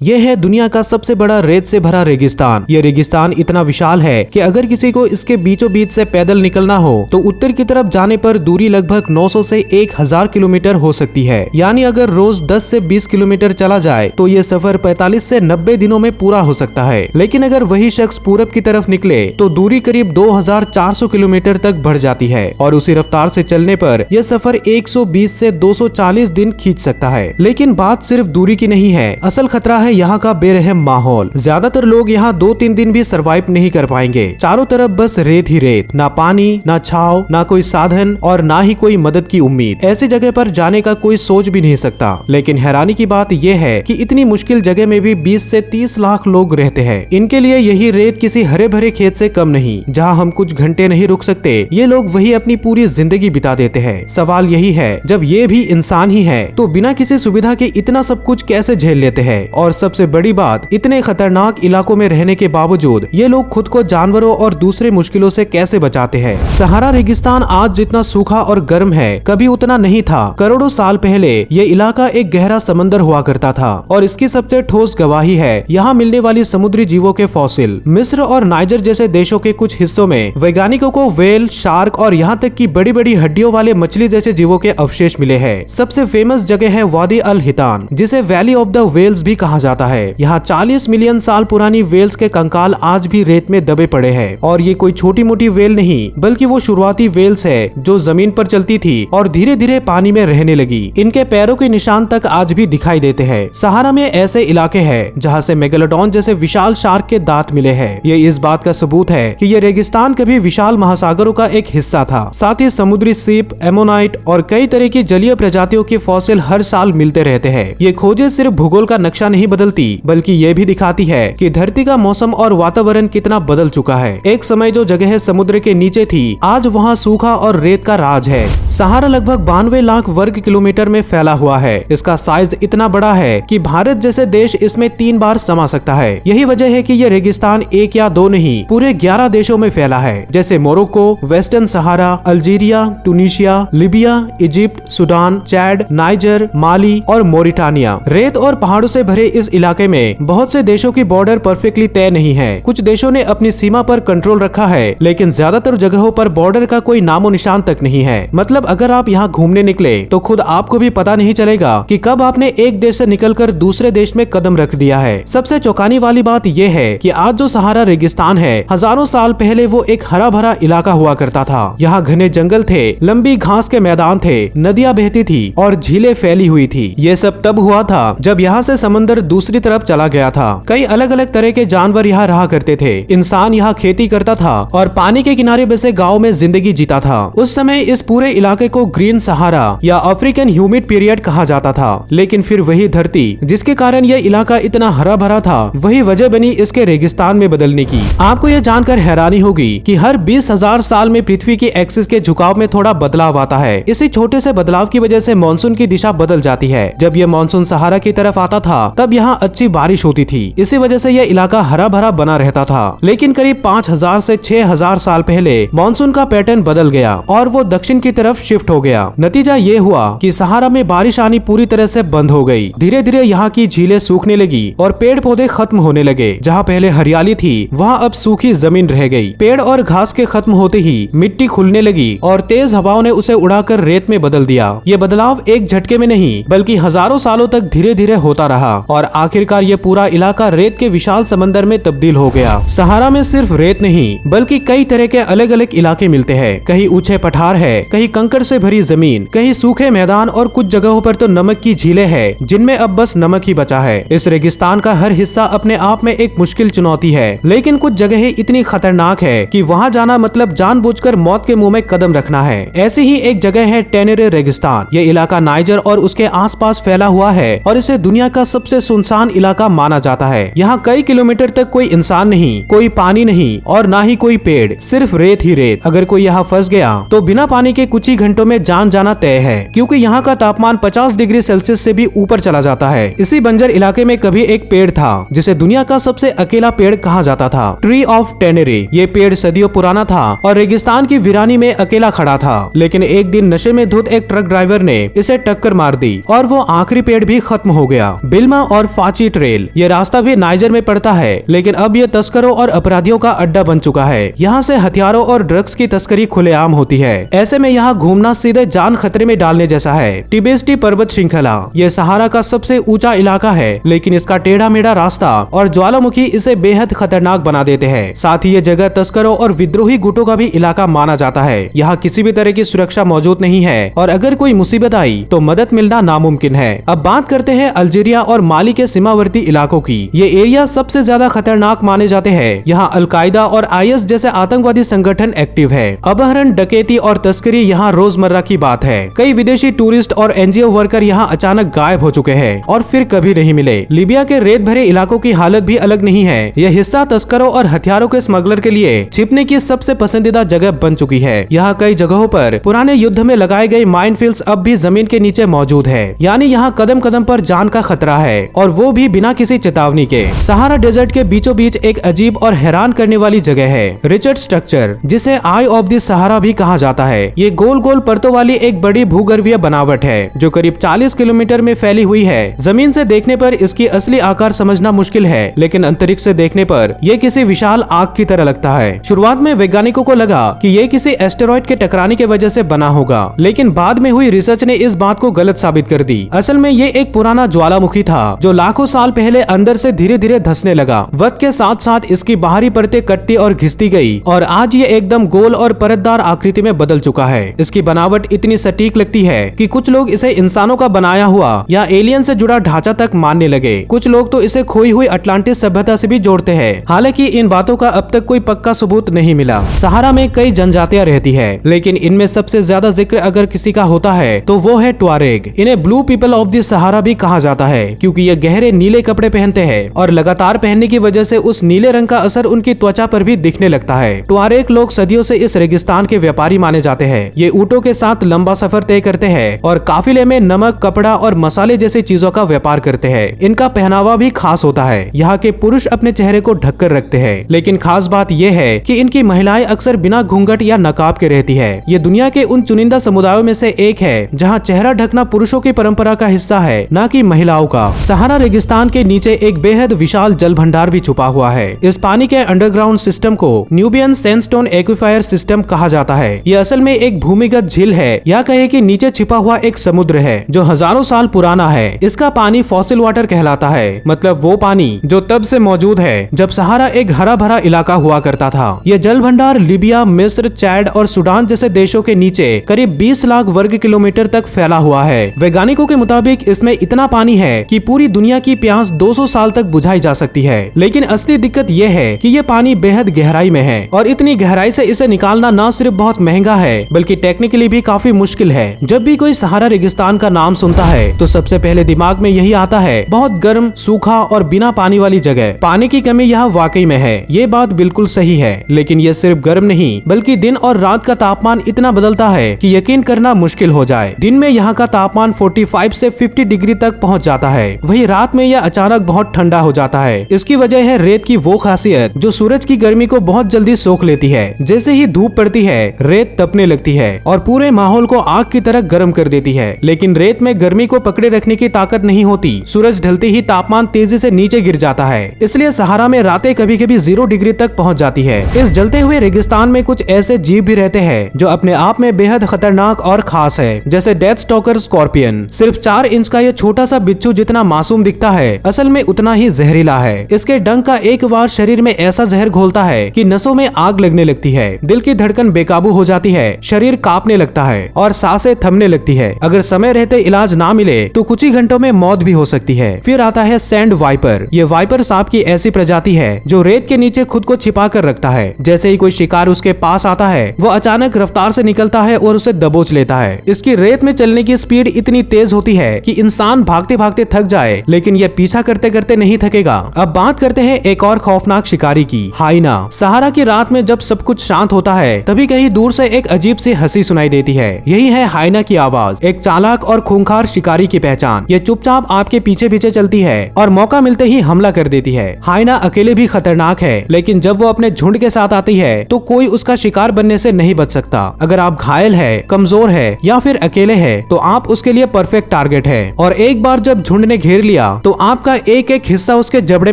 ये है दुनिया का सबसे बड़ा रेत से भरा रेगिस्तान। ये रेगिस्तान इतना विशाल है कि अगर किसी को इसके बीचों बीच से पैदल निकलना हो तो उत्तर की तरफ जाने पर दूरी लगभग 900 से 1000 किलोमीटर हो सकती है। यानी अगर रोज 10 से 20 किलोमीटर चला जाए तो ये सफर 45 से 90 दिनों में पूरा हो सकता है। लेकिन अगर वही शख्स पूरब की तरफ निकले तो दूरी करीब 2400 किलोमीटर तक बढ़ जाती है और उसी रफ्तार से चलने पर यह सफर 120 से 240 दिन खींच सकता है। लेकिन बात सिर्फ दूरी की नहीं है, असल खतरा है यहाँ का बेरहम माहौल। ज्यादातर लोग यहाँ 2-3 दिन भी सरवाइव नहीं कर पाएंगे। चारों तरफ बस रेत ही रेत, ना पानी, ना छाव, ना कोई साधन और ना ही कोई मदद की उम्मीद। ऐसी जगह पर जाने का कोई सोच भी नहीं सकता। लेकिन हैरानी की बात यह है कि इतनी मुश्किल जगह में भी 20 से 30 लाख लोग रहते हैं। इनके लिए यही रेत किसी हरे भरे खेत से कम नहीं। जहाँ हम कुछ घंटे नहीं रुक सकते, ये लोग वही अपनी पूरी जिंदगी बिता देते हैं। सवाल यही है, जब ये भी इंसान ही है तो बिना किसी सुविधा के इतना सब कुछ कैसे झेल लेते हैं? और सबसे बड़ी बात, इतने खतरनाक इलाकों में रहने के बावजूद ये लोग खुद को जानवरों और दूसरे मुश्किलों से कैसे बचाते हैं? सहारा रेगिस्तान आज जितना सूखा और गर्म है कभी उतना नहीं था। करोड़ों साल पहले ये इलाका एक गहरा समंदर हुआ करता था और इसकी सबसे ठोस गवाही है यहाँ मिलने वाली समुद्री जीवों के फॉसिल। मिस्र और नाइजर जैसे देशों के कुछ हिस्सों में वैज्ञानिकों को व्हेल, शार्क और यहाँ तक की बड़ी बड़ी हड्डियों वाले मछली जैसे जीवों के अवशेष मिले हैं। सबसे फेमस जगह है वादी अल हितान, जिसे वैली ऑफ द व्हेल्स भी कहा जाता है। यहाँ 40 मिलियन साल पुरानी व्हेल्स के कंकाल आज भी रेत में दबे पड़े हैं। और ये कोई छोटी मोटी व्हेल नहीं, बल्कि वो शुरुआती व्हेल्स है जो जमीन पर चलती थी और धीरे धीरे पानी में रहने लगी। इनके पैरों के निशान तक आज भी दिखाई देते हैं। सहारा में ऐसे इलाके हैं जहाँ से मेगालोडॉन जैसे विशाल शार्क के दांत मिले हैं। ये इस बात का सबूत है कि ये रेगिस्तान कभी विशाल महासागरों का एक हिस्सा था। साथ ही समुद्री सीप, एमोनाइट और कई तरह की जलीय प्रजातियों के फॉसिल हर साल मिलते रहते हैं। ये खोजें सिर्फ भूगोल का नक्शा नहीं बदलती, बल्कि ये भी दिखाती है कि धरती का मौसम और वातावरण कितना बदल चुका है। एक समय जो जगह समुद्र के नीचे थी, आज वहाँ सूखा और रेत का राज है। सहारा लगभग 92 लाख वर्ग किलोमीटर में फैला हुआ है। इसका साइज इतना बड़ा है कि भारत जैसे देश इसमें 3 बार समा सकता है। यही वजह है कि ये रेगिस्तान 1 या 2 नहीं, पूरे 11 देशों में फैला है, जैसे Morocco, western Sahara, Algeria, Tunisia, Libya, Egypt, Sudan, Chad, Niger, Mali और मोरिटानिया। रेत और पहाड़ों से भरे इस इलाके में बहुत से देशों की बॉर्डर परफेक्टली तय नहीं है। कुछ देशों ने अपनी सीमा पर कंट्रोल रखा है, लेकिन ज्यादातर जगहों पर बॉर्डर का कोई नामो निशान तक नहीं है। मतलब अगर आप यहाँ घूमने निकले तो खुद आपको भी पता नहीं चलेगा कि कब आपने एक देश से निकलकर दूसरे देश में कदम रख दिया है। सबसे चौंकाने वाली बात यह है कि आज जो सहारा रेगिस्तान है, हजारों साल पहले वो एक हरा भरा इलाका हुआ करता था। यहाँ घने जंगल थे, लंबी घास के मैदान थे, नदियाँ बहती थी और झीलें फैली हुई थी। ये सब तब हुआ था जब यहाँ से समंदर दूसरी तरफ चला गया था। कई अलग अलग तरह के जानवर यहाँ रहा करते थे। इंसान यहाँ खेती करता था और पानी के किनारे बसे गाँव में जिंदगी जीता था। उस समय इस पूरे इलाके को ग्रीन सहारा या अफ्रीकन ह्यूमिड पीरियड कहा जाता था। लेकिन फिर वही धरती जिसके कारण यह इलाका इतना हरा भरा था, वही वजह बनी इसके रेगिस्तान में बदलने की। आपको यह जानकर हैरानी होगी कि हर 20,000 साल में पृथ्वी की एक्सिस के झुकाव में थोड़ा बदलाव आता है। इसी छोटे से बदलाव की वजह से मानसून की दिशा बदल जाती है। जब यह मानसून सहारा की तरफ आता था तब यहाँ अच्छी बारिश होती थी। इसी वजह से यह इलाका हरा भरा बना रहता था। लेकिन करीब 5000 से 6000 साल पहले मानसून का पैटर्न बदल गया और वो दक्षिण की तरफ शिफ्ट हो गया। नतीजा ये हुआ कि सहारा में बारिश आनी पूरी तरह से बंद हो गई। धीरे धीरे यहाँ की झीलें सूखने लगी और पेड़ पौधे खत्म होने लगे। जहाँ पहले हरियाली थी वहाँ अब सूखी जमीन रह गई। पेड़ और घास के खत्म होते ही मिट्टी खुलने लगी और तेज हवाओं ने उसे उड़ाकर रेत में बदल दिया। ये बदलाव एक झटके में नहीं, बल्कि हजारों सालों तक धीरे धीरे होता रहा और आखिरकार ये पूरा इलाका रेत के विशाल समंदर में तब्दील हो गया। सहारा में सिर्फ रेत नहीं, बल्कि कई तरह के अलग अलग इलाके मिलते हैं। कहीं ऊंचे पठार है, कहीं कंकड़ से भरी जमीन, कहीं सूखे मैदान और कुछ जगहों पर तो नमक की झीलें हैं, जिनमें अब बस नमक ही बचा है। इस रेगिस्तान का हर हिस्सा अपने आप में एक मुश्किल चुनौती है, लेकिन कुछ जगहें इतनी खतरनाक है कि वहाँ जाना मतलब जानबूझकर मौत के मुंह में कदम रखना है। ऐसी ही एक जगह है टेनेरे रेगिस्तान। ये इलाका नाइजर और उसके आसपास फैला हुआ है और इसे दुनिया का सबसे सुनसान इलाका माना जाता है। यहाँ कई किलोमीटर तक कोई इंसान नहीं, कोई पानी नहीं और ना ही कोई पेड़, सिर्फ रेत ही रेत। अगर कोई यहाँ फंस गया तो बिना पानी के कुछ ही घंटों में जान जाना तय है, क्योंकि यहाँ का तापमान 50 डिग्री सेल्सियस से भी ऊपर चला जाता है। इसी बंजर इलाके में कभी एक पेड़ था जिसे दुनिया का सबसे अकेला पेड़ कहा जाता था, ट्री ऑफ टेनेरे। ये पेड़ सदियों पुराना था और रेगिस्तान की वीरानी में अकेला खड़ा था। लेकिन एक दिन नशे में धुत एक ट्रक ड्राइवर ने इसे टक्कर मार दी और वो आखिरी पेड़ भी खत्म हो गया। बिल्मा और फाची ट्रेल। ये रास्ता भी नाइजर में पड़ता है, लेकिन अब ये तस्करों और अपराधियों का अड्डा बन चुका है। यहाँ से हथियारों और ड्रग्स की तस्करी खुलेआम होती है। ऐसे में यहाँ घूमना सीधे जान खतरे में डालने जैसा है। टिबेस्टी पर्वत श्रृंखला ये सहारा का सबसे ऊंचा इलाका है, लेकिन इसका टेढ़ा मेढ़ा रास्ता और ज्वालामुखी इसे बेहद खतरनाक बना देते हैं। साथ ही ये जगह तस्करों और विद्रोही गुटों का भी इलाका माना जाता है। यहाँ किसी भी तरह की सुरक्षा मौजूद नहीं है और अगर कोई मुसीबत आई तो मदद मिलना नामुमकिन है। अब बात करते हैं अल्जीरिया और माली के सीमावर्ती इलाकों की। ये एरिया सबसे ज्यादा खतरनाक माने जाते हैं। यहाँ अलकायदा और IS जैसे आतंकवादी संगठन एक्टिव है। अपहरण, डकैती और तस्करी यहाँ रोजमर्रा की बात है। कई विदेशी टूरिस्ट और NGO वर्कर यहाँ अचानक गायब हो चुके हैं और फिर कभी नहीं मिले। लीबिया के रेत भरे इलाकों की हालत भी अलग नहीं है। यह हिस्सा तस्करों और हथियारों के स्मगलर के लिए छिपने की सबसे पसंदीदा जगह बन चुकी है। यहाँ कई जगहों पर पुराने युद्ध में लगाए गए माइनफील्ड्स अब भी जमीन के नीचे मौजूद है, यानी यहाँ कदम कदम पर जान का खतरा है, और वो भी बिना किसी चेतावनी के। सहारा डेजर्ट के बीचों बीच एक अजीब और हैरान करने वाली जगह है, रिचर्ड स्ट्रक्चर, जिसे आई ऑफ द सहारा भी कहा जाता है। ये गोल गोल परतों वाली एक बड़ी भूगर्भीय बनावट है जो करीब 40 किलोमीटर में फैली हुई है। जमीन से देखने पर इसकी असली आकार समझना मुश्किल है, लेकिन अंतरिक्ष से देखने पर यह किसी विशाल आग की तरह लगता है। शुरुआत में वैज्ञानिकों को लगा कि ये किसी एस्टेरॉइड के टकराने की वजह से बना होगा, लेकिन बाद में हुई रिसर्च ने इस बात को गलत साबित कर दी। असल में ये एक पुराना ज्वालामुखी था जो लाखों साल पहले अंदर से धीरे धीरे धंसने लगा। वक्त के साथ साथ इसकी बाहरी परतें कटती और घिसती गई और आज ये एकदम गोल और परतदार आकृति में बदल चुका है। इसकी बनावट इतनी सटीक लगती है कि कुछ लोग इसे इंसानों का बनाया हुआ या एलियन से जुड़ा ढांचा तक मानने लगे। कुछ लोग तो इसे खोई हुई अटलांटिस सभ्यता से भी जोड़ते हैं। हालांकि इन बातों का अब तक कोई पक्का सबूत नहीं मिला। सहारा में कई जनजातियां रहती है, लेकिन इनमें सबसे ज्यादा जिक्र अगर किसी का होता है तो वो है ट्वारेग। इन्हें blue people of the Sahara भी कहा जाता है, क्योंकि ये गहरे नीले कपड़े पहनते हैं और लगातार पहनने की वजह से उस नीले रंग का असर उनकी त्वचा पर भी दिखने लगता है। ट्वारेग लोग सदियों से इस रेगिस्तान के व्यापारी माने जाते हैं। ये ऊंटों के साथ लंबा सफर तय करते हैं और काफिले में नमक, कपड़ा और मसाले जैसी चीजों का व्यापार करते हैं। इनका पहनावा भी खास होता है। यहाँ के पुरुष अपने चेहरे को ढककर रखते हैं, लेकिन खास बात यह है कि इनकी महिलाएं अक्सर बिना घूंघट या नकाब के रहती है। ये दुनिया के उन चुनिंदा समुदायों में से एक है जहाँ चेहरा ढकना पुरुषों की परंपरा का हिस्सा है, न कि महिलाओं का। सहारा रेगिस्तान के नीचे एक बेहद विशाल जल भंडार भी छुपा हुआ है। इस पानी के अंडरग्राउंड सिस्टम को न्यूबियन सैंडस्टोन एक्विफायर सिस्टम कहा जाता है। ये असल में एक भूमिगत झील है, या कहे कि नीचे छिपा हुआ एक समुद्र है जो हजारों साल पुराना है। इसका पानी फॉसिल वाटर कहलाता है, मतलब वो पानी जो तब से मौजूद है जब सहारा एक हरा भरा इलाका हुआ करता था। यह जल भंडार लीबिया, मिस्र, चैड और सूडान जैसे देशों के नीचे करीब 20 लाख वर्ग किलोमीटर तक फैला हुआ है। वैज्ञानिकों के मुताबिक इसमें इतना पानी है कि पूरी दुनिया की प्यास 200 साल तक बुझाई जा सकती है। लेकिन असली दिक्कत यह है कि यह पानी बेहद गहराई में है और इतनी गहराई से इसे निकालना न सिर्फ बहुत महंगा है बल्कि टेक्निकली भी काफी मुश्किल है। जब भी कोई सहारा रेगिस्तान का नाम सुनता है तो सबसे पहले दिमाग में यही आता है, बहुत गर्म, सूखा और बिना पानी वाली जगह। पानी की कमी यहाँ वाकई में है, ये बात बिल्कुल सही है। लेकिन ये सिर्फ गर्म नहीं बल्कि दिन और रात का तापमान इतना बदलता है कि यकीन करना मुश्किल हो जाए। दिन में यहाँ का तापमान 45 से 50 डिग्री तक पहुँच जाता है, वही रात में यह अचानक बहुत ठंडा हो जाता है। इसकी वजह है रेत की वो खासियत जो सूरज की गर्मी को बहुत जल्दी सोख लेती है। जैसे ही धूप पड़ती है रेत तपने लगती है और पूरे माहौल को आग की तरह गर्म कर देती है। लेकिन रेत में गर्मी को पकड़े रखने की ताकत नहीं होती। सूरज ढलते ही तापमान तेजी से नीचे गिर जाता है, इसलिए सहारा में रातें कभी कभी 0 डिग्री तक पहुंच जाती है। इस जलते हुए रेगिस्तान में कुछ ऐसे जीव भी रहते हैं जो अपने आप में बेहद खतरनाक और खास है, जैसे डेथ स्टॉकर स्कॉर्पियन। सिर्फ 4 इंच का यह छोटा सा बिच्छू जितना मासूम दिखता है, असल में उतना ही जहरीला है। इसके डंक का एक बार शरीर में ऐसा जहर घोलता है कि नसों में आग लगने लगती है, दिल की धड़कन बेकाबू हो जाती है, शरीर कांपने लगता है और सांसें थमने लगती है। अगर समय रहते इलाज ना मिले तो कुछ ही घंटों में मौत भी हो सकती है। फिर आता है सैंड वाइपर। ये वाइपर सांप की ऐसी प्रजाति है जो रेत के नीचे खुद को छिपा कर रखता है। जैसे ही कोई शिकार उसके पास आता है वो अचानक रफ्तार से निकलता है और उसे दबोच लेता है। इसकी रेत में चलने की स्पीड इतनी तेज होती है कि इंसान भागते भागते थक जाए, लेकिन यह पीछा करते करते नहीं थकेगा। अब बात करते हैं एक और खौफनाक शिकारी की, हाइना। सहारा की रात में जब सब कुछ शांत होता है तभी कहीं दूर से एक अजीब सी हंसी सुनाई देती है। यही है हाइना की आवाज, एक चालाक और खूंखार शिकारी की पहचान। ये चुपचाप आपके पीछे पीछे चलती है और मौका मिलते ही हमला कर देती है। हाइना अकेले भी खतरनाक है, लेकिन जब वो अपने झुंड के साथ आती है तो कोई उसका शिकार बनने से नहीं बच सकता। अगर आप घायल है, कमजोर है या फिर अकेले है तो आप उसके लिए परफेक्ट टारगेट है। और एक बार जब झुंड ने घेर लिया किया तो आपका एक एक हिस्सा उसके जबड़े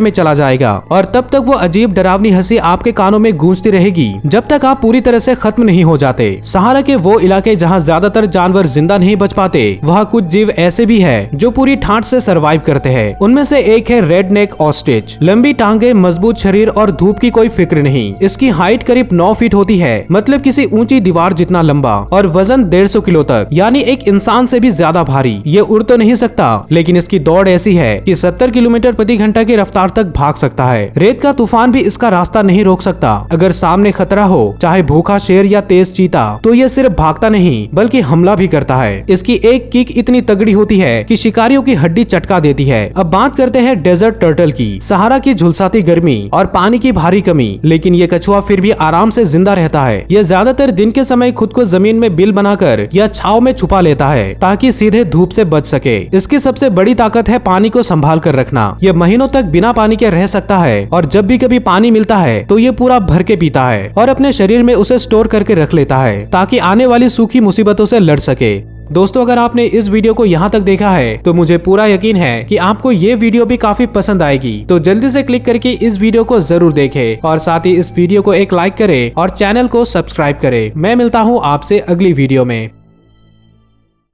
में चला जाएगा और तब तक वो अजीब डरावनी हंसी आपके कानों में गूंजती रहेगी जब तक आप पूरी तरह से खत्म नहीं हो जाते। सहारा के वो इलाके जहाँ ज्यादातर जानवर जिंदा नहीं बच पाते, वहाँ कुछ जीव ऐसे भी है जो पूरी ठाठ से सरवाइव करते हैं। उनमें से एक है रेड नेक ऑस्ट्रिच। लंबी टांगे, मजबूत शरीर और धूप की कोई फिक्र नहीं। इसकी हाइट करीब 9 फीट होती है, मतलब किसी ऊंची दीवार जितना लंबा, और वजन 150 किलो तक, यानी एक इंसान से भी ज्यादा भारी। ये उड़ तो नहीं सकता, लेकिन इसकी दौड़ ऐसी है कि 70 किलोमीटर प्रति घंटा की रफ्तार तक भाग सकता है। रेत का तूफान भी इसका रास्ता नहीं रोक सकता। अगर सामने खतरा हो, चाहे भूखा शेर या तेज चीता, तो ये सिर्फ भागता नहीं बल्कि हमला भी करता है। इसकी एक किक इतनी तगड़ी होती है कि शिकारियों की हड्डी चटका देती है। अब बात करते हैं डेजर्ट टर्टल की। सहारा की झुलसाती गर्मी और पानी की भारी कमी, लेकिन ये कछुआ फिर भी आराम से जिंदा रहता है। यह ज्यादातर दिन के समय खुद को जमीन में बिल बनाकर या छाव में छुपा लेता है ताकि सीधे धूप से बच सके। इसकी सबसे बड़ी ताकत है पानी को संभाल कर रखना। यह महीनों तक बिना पानी के रह सकता है और जब भी कभी पानी मिलता है तो ये पूरा भर के पीता है और अपने शरीर में उसे स्टोर करके रख लेता है ताकि आने वाली सूखी मुसीबतों से लड़ सके। दोस्तों, अगर आपने इस वीडियो को यहाँ तक देखा है तो मुझे पूरा यकीन है कि आपको ये वीडियो भी काफी पसंद आएगी। तो जल्दी से क्लिक करके इस वीडियो को जरूर देखें और साथ ही इस वीडियो को एक लाइक करें और चैनल को सब्सक्राइब करें। मैं मिलता हूँ आपसे अगली वीडियो में।